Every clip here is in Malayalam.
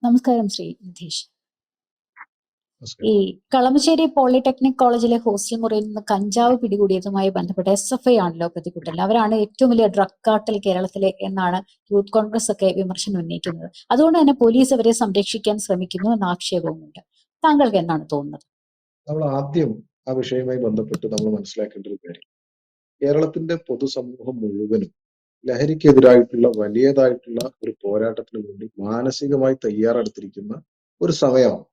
നമസ്കാരം ശ്രീ നിധീഷ്. നമസ്കാരം. ഈ കളമശ്ശേരി പോളിടെക്നിക് കോളേജിലെ ഹോസ്റ്റൽ മുറിയിൽ നിന്ന് കഞ്ചാവ് പിടികൂടിയതുമായി ബന്ധപ്പെട്ട് SFI ആണല്ലോ പ്രതികൂട്ടൽ. അവരാണ് ഏറ്റവും വലിയ ഡ്രഗ് കാർട്ടൽ കേരളത്തിലെ എന്നാണ് യൂത്ത് കോൺഗ്രസ് ഒക്കെ വിമർശനം ഉന്നയിക്കുന്നത്. അതുകൊണ്ട് തന്നെ പോലീസ് അവരെ സംരക്ഷിക്കാൻ ശ്രമിക്കുന്നു എന്ന ആക്ഷേപവുമുണ്ട്. താങ്കൾക്ക് എന്താണ് തോന്നുന്നത്? നമ്മൾ ആദ്യം ആ വിഷയവുമായി ബന്ധപ്പെട്ട് നമ്മൾ മനസ്സിലാക്കേണ്ട ഒരു കാര്യം, കേരളത്തിന്റെ പൊതുസമൂഹം മുഴുവനും ലഹരിക്കെതിരായിട്ടുള്ള വലിയതായിട്ടുള്ള ഒരു പോരാട്ടത്തിന് വേണ്ടി മാനസികമായി തയ്യാറെടുത്തിരിക്കുന്ന ഒരു സമയമാണ്.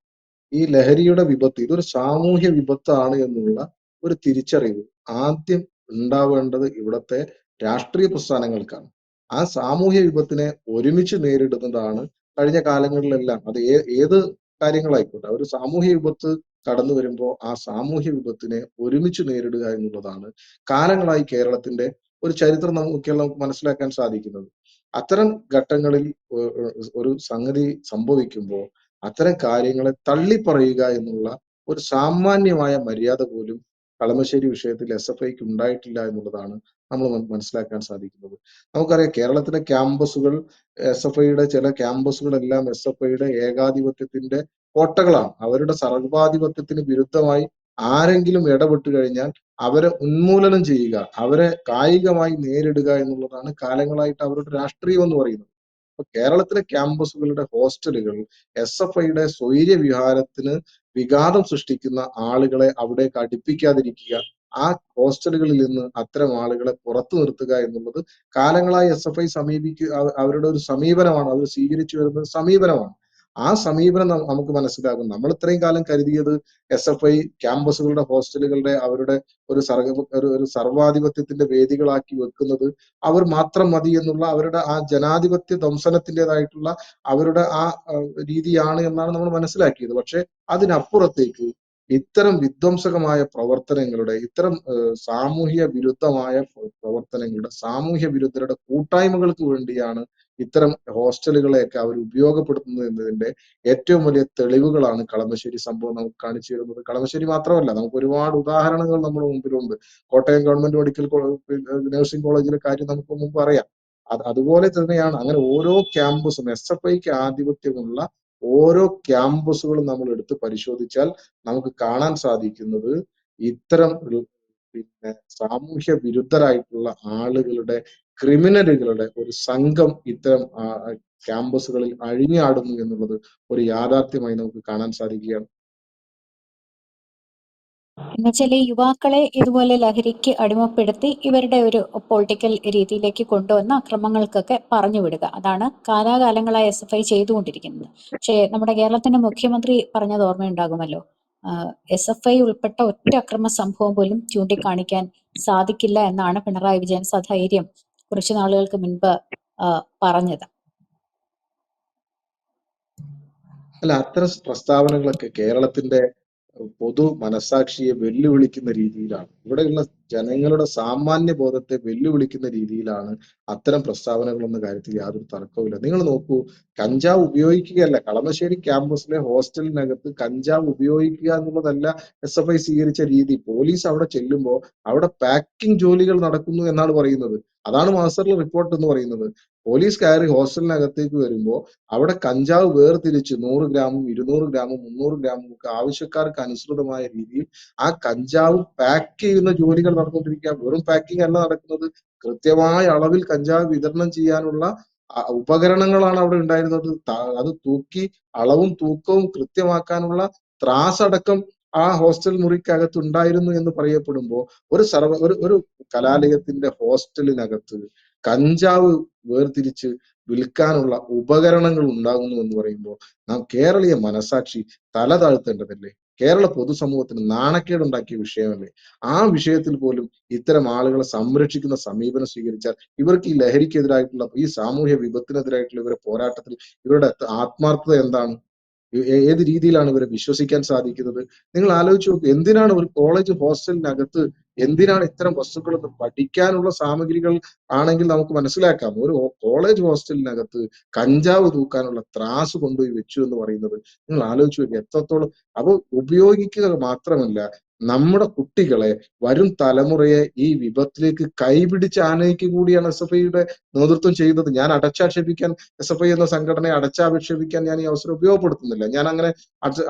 ഈ ലഹരിയുടെ വിപത്ത് ഇതൊരു സാമൂഹ്യ വിപത്താണ് എന്നുള്ള ഒരു തിരിച്ചറിവ് ആദ്യം ഉണ്ടാവേണ്ടത് ഇവിടുത്തെ രാഷ്ട്രീയ പ്രസ്ഥാനങ്ങൾക്കാണ്. ആ സാമൂഹ്യ വിപത്തിനെ ഒരുമിച്ച് നേരിടുന്നതാണ് കഴിഞ്ഞ കാലങ്ങളിലെല്ലാം. അത് ഏത് കാര്യങ്ങളായിക്കോട്ടെ, ഒരു സാമൂഹ്യ വിപത്ത് കടന്നു വരുമ്പോൾ ആ സാമൂഹ്യ വിപത്തിനെ ഒരുമിച്ച് നേരിടുക എന്നുള്ളതാണ് കാലങ്ങളായി കേരളത്തിന്റെ ഒരു ചരിത്രം നമുക്ക് മനസ്സിലാക്കാൻ സാധിക്കുന്നത്. അത്തരം ഘട്ടങ്ങളിൽ ഒരു സംഗതി സംഭവിക്കുമ്പോൾ അത്തരം കാര്യങ്ങളെ തള്ളിപ്പറയുക എന്നുള്ള ഒരു സാമാന്യമായ മര്യാദ പോലും കളമശ്ശേരി വിഷയത്തിൽ SFIക്ക് ഉണ്ടായിട്ടില്ല എന്നുള്ളതാണ് നമ്മൾ മനസ്സിലാക്കാൻ സാധിക്കുന്നത്. നമുക്കറിയാം, കേരളത്തിലെ ക്യാമ്പസുകൾ, SFIയുടെ ചില ക്യാമ്പസുകളെല്ലാം SFIയുടെ ഏകാധിപത്യത്തിന്റെ കോട്ടകളാണ്. അവരുടെ സർവാധിപത്യത്തിന് വിരുദ്ധമായി ആരെങ്കിലും ഇടപെട്ട് കഴിഞ്ഞാൽ അവരെ ഉന്മൂലനം ചെയ്യുക, അവരെ കായികമായി നേരിടുക എന്നുള്ളതാണ് കാലങ്ങളായിട്ട് അവരുടെ രാഷ്ട്രീയം എന്ന് പറയുന്നത്. അപ്പൊ കേരളത്തിലെ ക്യാമ്പസുകളുടെ ഹോസ്റ്റലുകൾ SFIയുടെ സ്വൈര്യ വിഹാരത്തിന് വിഘാതം സൃഷ്ടിക്കുന്ന ആളുകളെ അവിടേക്ക് അടുപ്പിക്കാതിരിക്കുക, ആ ഹോസ്റ്റലുകളിൽ നിന്ന് അത്തരം ആളുകളെ പുറത്തു നിർത്തുക എന്നുള്ളത് കാലങ്ങളായി SFI അവരുടെ ഒരു സമീപനമാണ്, അവർ സ്വീകരിച്ചു വരുന്ന സമീപനമാണ്. ആ സമീപനം നമുക്ക് മനസ്സിലാകും. നമ്മൾ ഇത്രയും കാലം കരുതിയത് SFI ക്യാമ്പസുകളുടെ ഹോസ്റ്റലുകളുടെ അവരുടെ ഒരു സർവാധിപത്യത്തിന്റെ വേദികളാക്കി വെക്കുന്നത് അവർ മാത്രം മതി എന്നുള്ള അവരുടെ ആ ജനാധിപത്യ ദംശനത്തിൻ്റെതായിട്ടുള്ള അവരുടെ ആ രീതിയാണ് എന്നാണ് നമ്മൾ മനസ്സിലാക്കിയത്. പക്ഷെ അതിനപ്പുറത്തേക്ക് ഇത്തരം വിധ്വംസകമായ പ്രവർത്തനങ്ങളുടെ, ഇത്തരം സാമൂഹ്യ വിരുദ്ധമായ പ്രവർത്തനങ്ങളുടെ, സാമൂഹ്യ വിരുദ്ധരുടെ കൂട്ടായ്മകൾക്ക് വേണ്ടിയാണ് ഇത്തരം ഹോസ്റ്റലുകളെയൊക്കെ അവർ ഉപയോഗപ്പെടുത്തുന്നത് എന്നതിന്റെ ഏറ്റവും വലിയ തെളിവുകളാണ് കളമശ്ശേരി സംഭവം നമുക്ക് കാണിച്ചു തരുന്നത്. കളമശ്ശേരി മാത്രമല്ല, നമുക്ക് ഒരുപാട് ഉദാഹരണങ്ങൾ നമ്മുടെ മുമ്പിലുണ്ട്. കോട്ടയം ഗവൺമെന്റ് മെഡിക്കൽ നഴ്സിംഗ് കോളേജിലെ കാര്യം നമുക്ക് മുമ്പ് അറിയാം. അതുപോലെ തന്നെയാണ് അങ്ങനെ ഓരോ ക്യാമ്പസും SFIക്ക് ആധിപത്യമുള്ള ഓരോ ക്യാമ്പസുകളും നമ്മൾ എടുത്ത് പരിശോധിച്ചാൽ നമുക്ക് കാണാൻ സാധിക്കുന്നത് ഇത്തരം സാമൂഹ്യ വിരുദ്ധരായിട്ടുള്ള ആളുകളുടെ, ക്രിമിനലുകളുടെ ഒരു സംഘം ഇത്തരം ക്യാമ്പസുകളിൽ അഴിഞ്ഞാടുന്നു എന്നുള്ളത് ഒരു യാഥാർത്ഥ്യമായി നമുക്ക് കാണാൻ സാധിക്കുകയാണ്. എന്നുവെച്ചാൽ ഈ യുവാക്കളെ ഇതുപോലെ ലഹരിക്ക് അടിമപ്പെടുത്തി ഇവരുടെ ഒരു പൊളിറ്റിക്കൽ രീതിയിലേക്ക് കൊണ്ടുവന്ന അക്രമങ്ങൾക്കൊക്കെ പറഞ്ഞു വിടുക, അതാണ് കാലാകാലങ്ങളായി SFI ചെയ്തുകൊണ്ടിരിക്കുന്നത്. പക്ഷേ നമ്മുടെ കേരളത്തിന്റെ മുഖ്യമന്ത്രി പറഞ്ഞത് ഓർമ്മയുണ്ടാകുമല്ലോ, SFI ഉൾപ്പെട്ട ഒറ്റ അക്രമ സംഭവം പോലും ചൂണ്ടിക്കാണിക്കാൻ സാധിക്കില്ല എന്നാണ് പിണറായി വിജയൻ സധൈര്യം കുറച്ചു നാളുകൾക്ക് മുൻപ് പറഞ്ഞത്. അല്ല, അത്തരം പ്രസ്താവനകളൊക്കെ കേരളത്തിന്റെ പൊതു മനസാക്ഷിയെ വെല്ലുവിളിക്കുന്ന രീതിയിലാണ്, ഇവിടെയുള്ള ജനങ്ങളുടെ സാമാന്യ ബോധത്തെ വെല്ലുവിളിക്കുന്ന രീതിയിലാണ് അത്തരം പ്രസ്താവനകൾ എന്ന കാര്യത്തിൽ യാതൊരു തർക്കവുമില്ല. നിങ്ങൾ നോക്കൂ, കഞ്ചാവ് ഉപയോഗിക്കുകയല്ല, കളമശ്ശേരി ക്യാമ്പസിലെ ഹോസ്റ്റലിനകത്ത് കഞ്ചാവ് ഉപയോഗിക്കുക എന്നുള്ളതല്ല SFI സ്വീകരിച്ച രീതി. പോലീസ് അവിടെ ചെല്ലുമ്പോൾ അവിടെ പാക്കിംഗ് ജോലികൾ നടക്കുന്നു എന്നാണ് പറയുന്നത്. അതാണ് മാസ്റ്ററിലെ റിപ്പോർട്ട് എന്ന് പറയുന്നത്. പോലീസ് കയറി ഹോസ്റ്റലിനകത്തേക്ക് വരുമ്പോൾ അവിടെ കഞ്ചാവ് വേർതിരിച്ച് 100 ഗ്രാമും 200 ഗ്രാമും 300 ഗ്രാമും ഒക്കെ ആവശ്യക്കാർക്ക് അനുസൃതമായ രീതിയിൽ ആ കഞ്ചാവ് പാക്ക് ചെയ്യുന്ന ജോലികൾ നടന്നുകൊണ്ടിരിക്കുക. വെറും പാക്കിംഗ് അല്ല നടക്കുന്നത്, കൃത്യമായ അളവിൽ കഞ്ചാവ് വിതരണം ചെയ്യാനുള്ള ഉപകരണങ്ങളാണ് അവിടെ ഉണ്ടായിരുന്നത്. അത് തൂക്കി അളവും തൂക്കവും കൃത്യമാക്കാനുള്ള ത്രാസ് അടക്കം ആ ഹോസ്റ്റൽ മുറിക്കകത്ത് ഉണ്ടായിരുന്നു എന്ന് പറയപ്പെടുമ്പോൾ ഒരു കലാലയത്തിന്റെ ഹോസ്റ്റലിനകത്ത് കഞ്ചാവ് വേർതിരിച്ച് വിൽക്കാനുള്ള ഉപകരണങ്ങൾ ഉണ്ടാകുന്നു എന്ന് പറയുമ്പോൾ നാം കേരളീയ മനസാക്ഷി തല താഴ്ത്തേണ്ടതല്ലേ? കേരള പൊതുസമൂഹത്തിന് നാണക്കേടുണ്ടാക്കിയ വിഷയമല്ലേ? ആ വിഷയത്തിൽ പോലും ഇത്തരം ആളുകളെ സംരക്ഷിക്കുന്ന സമീപനം സ്വീകരിച്ചാൽ ഇവർക്ക് ഈ ലഹരിക്കെതിരായിട്ടുള്ള, ഈ സാമൂഹ്യ വിപത്തിനെതിരായിട്ടുള്ള ഇവരുടെ പോരാട്ടത്തിൽ ഇവരുടെ ആത്മാർത്ഥത എന്താണ്? ഏത് രീതിയിലാണ് ഇവരെ വിശ്വസിക്കാൻ സാധിക്കുന്നത്? നിങ്ങൾ ആലോചിച്ച് നോക്കൂ, എന്തിനാണ് ഒരു കോളേജ് ഹോസ്റ്റലിനകത്ത് എന്തിനാണ് ഇത്തരം വസ്തുക്കൾ? പഠിക്കാനുള്ള സാമഗ്രികൾ ആണെങ്കിൽ നമുക്ക് മനസ്സിലാക്കാം. ഒരു കോളേജ് ഹോസ്റ്റലിനകത്ത് കഞ്ചാവ് തൂക്കാനുള്ള ത്രാസ് കൊണ്ടുപോയി വെച്ചു എന്ന് പറയുന്നത് നിങ്ങൾ ആലോചിച്ച് നോക്കുക എത്രത്തോളം. അപ്പോൾ ഉപയോഗിക്കുക മാത്രമല്ല, നമ്മുടെ കുട്ടികളെ, വരും തലമുറയെ ഈ വിപത്തിലേക്ക് കൈപിടിച്ച് ആനയിക്കുക കൂടിയാണ് SFIയുടെ നേതൃത്വം ചെയ്യുന്നത്. ഞാൻ അടച്ചാക്ഷേപിക്കാൻ SFI എന്ന സംഘടനയെ അടച്ചാക്ഷേപിക്കാൻ ഞാൻ ഈ അവസരം ഉപയോഗപ്പെടുത്തുന്നില്ല. ഞാൻ അങ്ങനെ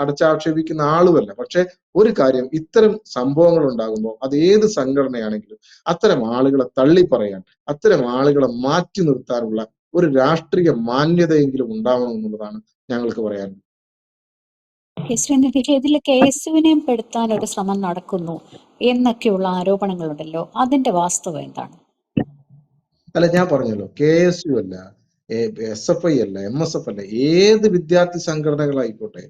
അടച്ചാക്ഷേപിക്കുന്ന ആളുമല്ല. പക്ഷെ ഒരു കാര്യം, ഇത്തരം സംഭവങ്ങൾ ഉണ്ടാകുമ്പോൾ അത് ഏത് സംഘടനയാണെങ്കിലും അത്തരം ആളുകളെ തള്ളിപ്പറയാൻ, അത്തരം ആളുകളെ മാറ്റി നിർത്താനുള്ള ഒരു രാഷ്ട്രീയ മാന്യതയെങ്കിലും ഉണ്ടാവണം എന്നുള്ളതാണ് ഞങ്ങൾക്ക് പറയാനുള്ളത്. ഇതിൽ കേസുവിനെയും പെടുത്താൻ ഒരു ശ്രമം നടക്കുന്നു എന്നൊക്കെയുള്ള ആരോപണങ്ങളുണ്ടല്ലോ, അതിന്റെ വാസ്തവം എന്താണ്? അല്ല, ഞാൻ പറഞ്ഞല്ലോ, KSU അല്ല, SFI അല്ല, MSF അല്ല, ഏത് വിദ്യാർത്ഥി സംഘടനകളായിക്കോട്ടെ,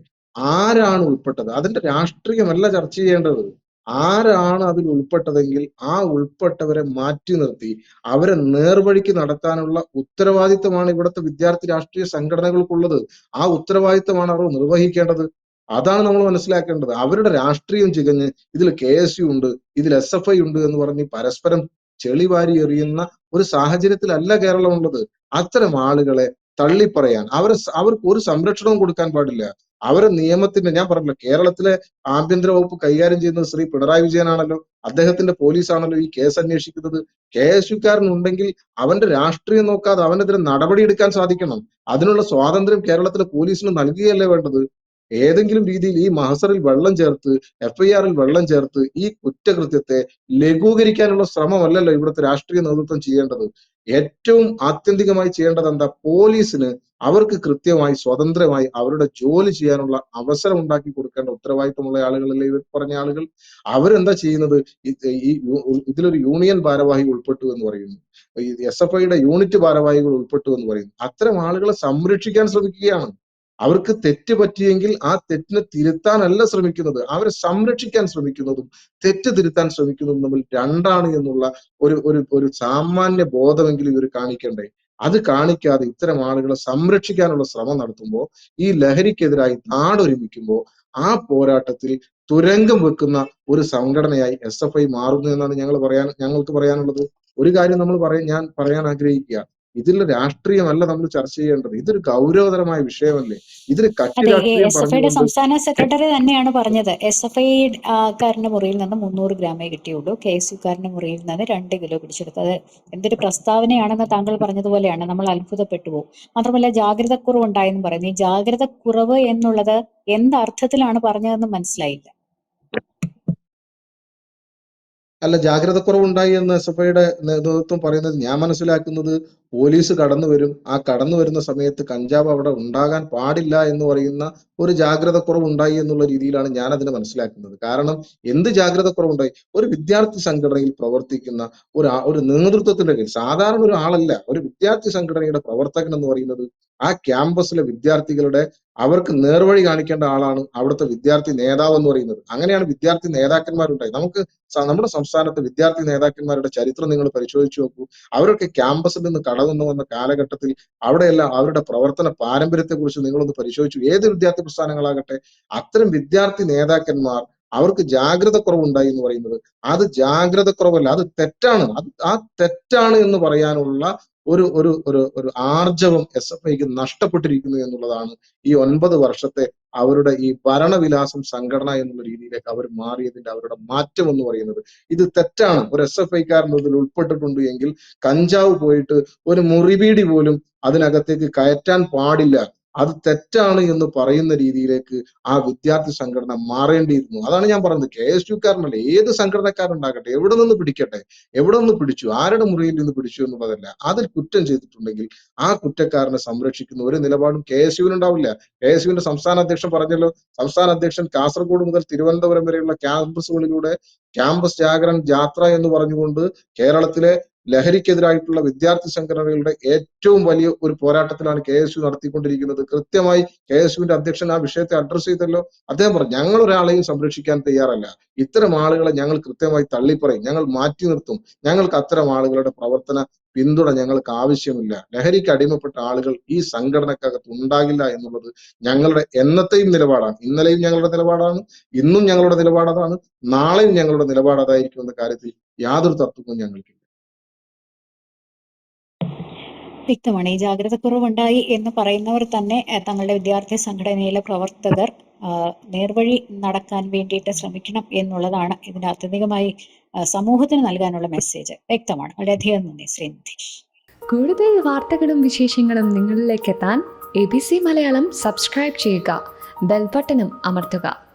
ആരാണ് ഉൾപ്പെട്ടത് അതിന്റെ രാഷ്ട്രീയമല്ല ചർച്ച ചെയ്യേണ്ടത്. ആരാണ് അതിൽ ഉൾപ്പെട്ടതെങ്കിൽ ആ ഉൾപ്പെട്ടവരെ മാറ്റി നിർത്തി അവരെ നേർവഴിക്ക് നടത്താനുള്ള ഉത്തരവാദിത്തമാണ് ഇവിടുത്തെ വിദ്യാർത്ഥി രാഷ്ട്രീയ സംഘടനകൾക്കുള്ളത്. ആ ഉത്തരവാദിത്തമാണ് അവർ നിർവഹിക്കേണ്ടത്. അതാണ് നമ്മൾ മനസ്സിലാക്കേണ്ടത്. അവരുടെ രാഷ്ട്രീയം ചികഞ്ഞ് ഇതിൽ KSU ഉണ്ട്, ഇതിൽ SFI ഉണ്ട് എന്ന് പറഞ്ഞ് പരസ്പരം ചെളിവാരി എറിയുന്ന ഒരു സാഹചര്യത്തിലല്ല കേരളം ഉള്ളത്. അത്തരം ആളുകളെ തള്ളിപ്പറയാൻ, അവർക്ക് ഒരു സംരക്ഷണവും കൊടുക്കാൻ പാടില്ല. അവരെ നിയമത്തിന്റെ, ഞാൻ പറഞ്ഞല്ലോ, കേരളത്തിലെ ആഭ്യന്തര വകുപ്പ് കൈകാര്യം ചെയ്യുന്നത് ശ്രീ പിണറായി വിജയനാണല്ലോ. അദ്ദേഹത്തിന്റെ പോലീസാണല്ലോ ഈ കേസ് അന്വേഷിക്കുന്നത്. KSUക്കാരനുണ്ടെങ്കിൽ അവന്റെ രാഷ്ട്രീയം നോക്കാതെ അവനെതിരെ നടപടിയെടുക്കാൻ സാധിക്കണം. അതിനുള്ള സ്വാതന്ത്ര്യം കേരളത്തിലെ പോലീസിന് നൽകുകയല്ലേ വേണ്ടത്. ഏതെങ്കിലും രീതിയിൽ ഈ മഹസറിൽ വെള്ളം ചേർത്ത്, FIRൽ വെള്ളം ചേർത്ത് ഈ കുറ്റകൃത്യത്തെ ലഘൂകരിക്കാനുള്ള ശ്രമമല്ലല്ലോ ഇവിടുത്തെ രാഷ്ട്രീയ നേതൃത്വം ചെയ്യേണ്ടത്. ഏറ്റവും ആത്യന്തികമായി ചെയ്യേണ്ടത് എന്താ? പോലീസിന് അവർക്ക് കൃത്യമായി സ്വതന്ത്രമായി അവരുടെ ജോലി ചെയ്യാനുള്ള അവസരം ഉണ്ടാക്കി കൊടുക്കേണ്ട ഉത്തരവാദിത്തമുള്ള ആളുകളല്ലേ ഇവർ പറഞ്ഞ ആളുകൾ. അവരെന്താ ചെയ്യുന്നത്? ഇതിലൊരു യൂണിയൻ ഭാരവാഹി ഉൾപ്പെട്ടു എന്ന് പറയുന്നു, ഈ SFIയുടെ യൂണിറ്റ് ഭാരവാഹികൾ ഉൾപ്പെട്ടു എന്ന് പറയുന്നു. അത്തരം ആളുകളെ സംരക്ഷിക്കാൻ ശ്രമിക്കുകയാണ്. അവർക്ക് തെറ്റ് പറ്റിയെങ്കിൽ ആ തെറ്റിനെ തിരുത്താനല്ല ശ്രമിക്കുന്നത്, അവരെ സംരക്ഷിക്കാൻ ശ്രമിക്കുന്നതും തെറ്റ് തിരുത്താൻ ശ്രമിക്കുന്നതും തമ്മിൽ രണ്ടാണ് എന്നുള്ള ഒരു ഒരു ഒരു സാമാന്യ ബോധമെങ്കിലും ഇവർ കാണിക്കണ്ടേ. അത് കാണിക്കാതെ ഇത്തരം ആളുകളെ സംരക്ഷിക്കാനുള്ള ശ്രമം നടത്തുമ്പോൾ, ഈ ലഹരിക്കെതിരായി നാടൊരുമിക്കുമ്പോൾ ആ പോരാട്ടത്തിൽ തുരങ്കം വെക്കുന്ന ഒരു സംഘടനയായി SFI മാറുന്നു എന്നാണ് ഞങ്ങൾക്ക് പറയാനുള്ളത്. ഒരു കാര്യം ഞാൻ പറയാൻ ആഗ്രഹിക്കുക, ഇതിൽ രാഷ്ട്രീയമല്ല നമ്മൾ ചർച്ച ചെയ്യേണ്ടത്. ഇതൊരു ഗൗരവതരമായ വിഷയമല്ലേ. ഇതിൽ കക്ഷി അതെ, രാഷ്ട്രീയം SFIയുടെ പറഞ്ഞുകൊണ്ട് സംസ്ഥാന സെക്രട്ടറി തന്നെയാണ് പറഞ്ഞത്, SFI കാരന്റെ മുറിയിൽ നിന്ന് 300 ഗ്രാമേ കിട്ടിയുള്ളൂ, KSU കാരന്റെ മുറിയിൽ നിന്ന് 2 കിലോ പിടിച്ചെടുത്തത്. എന്തൊരു പ്രസ്താവനയാണെന്ന് താങ്കൾ പറഞ്ഞതുപോലെയാണ്, നമ്മൾ അത്ഭുതപ്പെട്ടു പോകും. മാത്രമല്ല ജാഗ്രത കുറവുണ്ടായെന്ന് പറയുന്നു. ഈ ജാഗ്രത കുറവ് എന്നുള്ളത് എന്തർത്ഥത്തിലാണ് പറഞ്ഞതെന്ന് മനസ്സിലായില്ല. അല്ല, ജാഗ്രത കുറവുണ്ടായി എന്ന് SFIയുടെ നേതൃത്വം പറയുന്നത് ഞാൻ മനസ്സിലാക്കുന്നത്, പോലീസ് കടന്നു വരും, ആ കടന്നു വരുന്ന സമയത്ത് കഞ്ചാവ് അവിടെ ഉണ്ടാകാൻ പാടില്ല എന്ന് പറയുന്ന ഒരു ജാഗ്രത കുറവുണ്ടായി എന്നുള്ള രീതിയിലാണ് ഞാൻ അതിനെ മനസ്സിലാക്കുന്നത്. കാരണം എന്ത് ജാഗ്രത കുറവുണ്ടായി? ഒരു വിദ്യാർത്ഥി സംഘടനയിൽ പ്രവർത്തിക്കുന്ന ഒരു നേതൃത്വത്തിന്റെ കീഴിൽ, സാധാരണ ഒരു ആളല്ല, ഒരു വിദ്യാർത്ഥി സംഘടനയുടെ പ്രവർത്തകൻ എന്ന് പറയുന്നത് ആ ക്യാമ്പസിലെ വിദ്യാർത്ഥികളുടെ, അവർക്ക് നേർവഴി കാണിക്കേണ്ട ആളാണ് അവിടുത്തെ വിദ്യാർത്ഥി നേതാവ് എന്ന് പറയുന്നത്. അങ്ങനെയാണ് വിദ്യാർത്ഥി നേതാക്കന്മാരുണ്ടായി. നമ്മുടെ സംസ്ഥാനത്തെ വിദ്യാർത്ഥി നേതാക്കന്മാരുടെ ചരിത്രം നിങ്ങൾ പരിശോധിച്ചു നോക്കൂ. അവരൊക്കെ ക്യാമ്പസിൽ നിന്ന് കടന്നു വന്ന കാലഘട്ടത്തിൽ അവിടെയെല്ലാം അവരുടെ പ്രവർത്തന പാരമ്പര്യത്തെ കുറിച്ച് നിങ്ങളൊന്ന് പരിശോധിച്ചു. ഏത് വിദ്യാർത്ഥി പ്രസ്ഥാനങ്ങളാകട്ടെ, അത്തരം വിദ്യാർത്ഥി നേതാക്കന്മാർ, അവർക്ക് ജാഗ്രത കുറവുണ്ടായി എന്ന് പറയുന്നത് അത് ജാഗ്രത കുറവല്ല, അത് തെറ്റാണ്. ആ തെറ്റാണ് എന്ന് പറയാനുള്ള ഒരു ഒരു ഒരു ഒരു ആർജവം SFIക്ക് നഷ്ടപ്പെട്ടിരിക്കുന്നു എന്നുള്ളതാണ് ഈ 9 വർഷത്തെ അവരുടെ ഈ ഭരണവിലാസം സംഘടന എന്നുള്ള രീതിയിലേക്ക് അവർ മാറിയതിന്റെ അവരുടെ മാറ്റം എന്ന് പറയുന്നത്. ഇത് തെറ്റാണ്. ഒരു SFIക്കാരൻ ഇതിൽ ഉൾപ്പെട്ടിട്ടുണ്ട് എങ്കിൽ കഞ്ചാവ് പോയിട്ട് ഒരു മുറിവീടി പോലും അതിനകത്തേക്ക് കയറ്റാൻ പാടില്ല, അത് തെറ്റാണ് എന്ന് പറയുന്ന രീതിയിലേക്ക് ആ വിദ്യാർത്ഥി സംഘടന മാറേണ്ടിയിരുന്നു. അതാണ് ഞാൻ പറഞ്ഞത്. KSUക്കാരനല്ല, ഏത് സംഘടനക്കാരുണ്ടാകട്ടെ, എവിടെ നിന്ന് പിടിക്കട്ടെ, എവിടെ നിന്ന് പിടിച്ചു, ആരുടെ മുറിയിൽ നിന്ന് പിടിച്ചു എന്നുള്ളതല്ല, അതിൽ കുറ്റം ചെയ്തിട്ടുണ്ടെങ്കിൽ ആ കുറ്റക്കാരനെ സംരക്ഷിക്കുന്ന ഒരു നിലപാടും KSUവിന് ഉണ്ടാവില്ല. KSUവിന്റെ സംസ്ഥാന അധ്യക്ഷൻ പറഞ്ഞല്ലോ, സംസ്ഥാന അധ്യക്ഷൻ കാസർഗോഡ് മുതൽ തിരുവനന്തപുരം വരെയുള്ള ക്യാമ്പസുകളിലൂടെ ക്യാമ്പസ് ജാഗരൺ യാത്ര എന്ന് പറഞ്ഞുകൊണ്ട് കേരളത്തിലെ ലഹരിക്കെതിരായിട്ടുള്ള വിദ്യാർത്ഥി സംഘടനകളുടെ ഏറ്റവും വലിയ ഒരു പോരാട്ടത്തിലാണ് KSU നടത്തിക്കൊണ്ടിരിക്കുന്നത്. കൃത്യമായി KSUവിന്റെ അധ്യക്ഷൻ ആ വിഷയത്തെ അഡ്രസ് ചെയ്തല്ലോ. അദ്ദേഹം പറഞ്ഞു, ഞങ്ങൾ ഒരാളെയും സംരക്ഷിക്കാൻ തയ്യാറല്ല, ഇത്തരം ആളുകളെ ഞങ്ങൾ കൃത്യമായി തള്ളിപ്പറയും, ഞങ്ങൾ മാറ്റി നിർത്തും, ഞങ്ങൾക്ക് അത്തരം ആളുകളുടെ പ്രവർത്തന പിന്തുണ ഞങ്ങൾക്ക് ആവശ്യമില്ല, ലഹരിക്ക് അടിമപ്പെട്ട ആളുകൾ ഈ സംഘടനക്കകത്ത് ഉണ്ടാകില്ല എന്നുള്ളത് ഞങ്ങളുടെ എന്നത്തെയും നിലപാടാണ്. ഇന്നലെയും ഞങ്ങളുടെ നിലപാടാണ്, ഇന്നും ഞങ്ങളുടെ നിലപാട് അതാണ്, നാളെയും ഞങ്ങളുടെ നിലപാട് അതായിരിക്കും എന്ന കാര്യത്തിൽ യാതൊരു തർക്കവും ഞങ്ങൾക്കില്ല. വ്യക്തമാണ്. ഈ ജാഗ്രത കുറവുണ്ടായി എന്ന് പറയുന്നവർ തന്നെ തങ്ങളുടെ വിദ്യാർത്ഥി സംഘടനയിലെ പ്രവർത്തകർ നേർവഴി നടക്കാൻ വേണ്ടിയിട്ട് ശ്രമിക്കണം എന്നുള്ളതാണ് ഇതിന് ആത്യന്തികമായി സമൂഹത്തിന് നൽകാനുള്ള മെസ്സേജ്. വ്യക്തമാണ്. വളരെയധികം നന്ദി ശ്രീ നിതീഷ്. കൂടുതൽ വാർത്തകളും വിശേഷങ്ങളും നിങ്ങളിലേക്ക് എത്താൻ ABC മലയാളം സബ്സ്ക്രൈബ് ചെയ്യുക, ബെൽ ബട്ടണും അമർത്തുക.